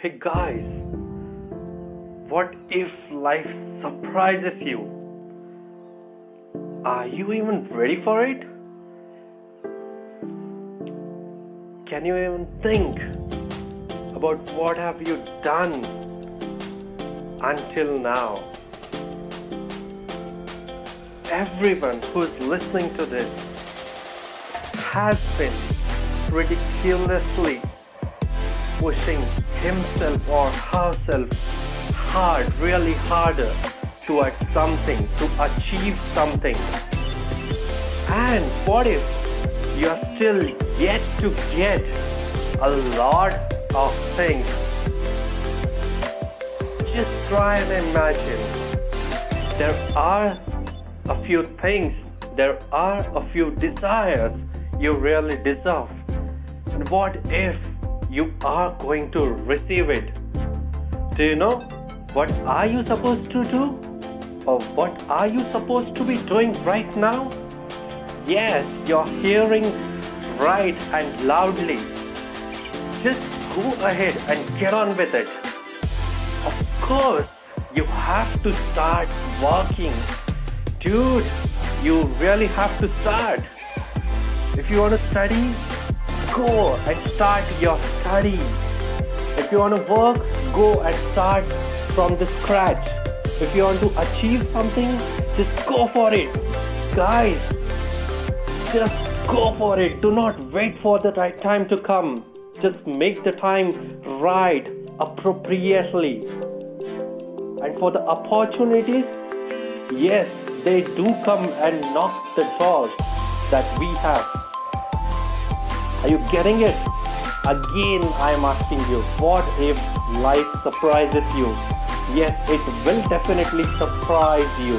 Hey guys, what if life surprises you? Are you even ready for it? Can you even think about what have you done until now? Everyone who is listening to this has been ridiculously pushing himself or herself hard, really harder towards something, to achieve something. And what if you are still yet to get a lot of things? Just try and imagine. There are a few things, there are a few desires you really deserve. And what if you are going to receive it? Do you know what are you supposed to do? Or what are you supposed to be doing right now? Yes, you're hearing right and loudly. Just go ahead and get on with it. Of course, you have to start working. Dude, you really have to start. If you want to study, go and start your study. If you want to work, go and start from the scratch. If you want to achieve something, just go for it. Guys, just go for it. Do not wait for the right time to come. Just make the time right, appropriately. And for the opportunities, yes, they do come and knock the doors that we have. Are you getting it? Again, I am asking you, what if life surprises you? Yes, it will definitely surprise you.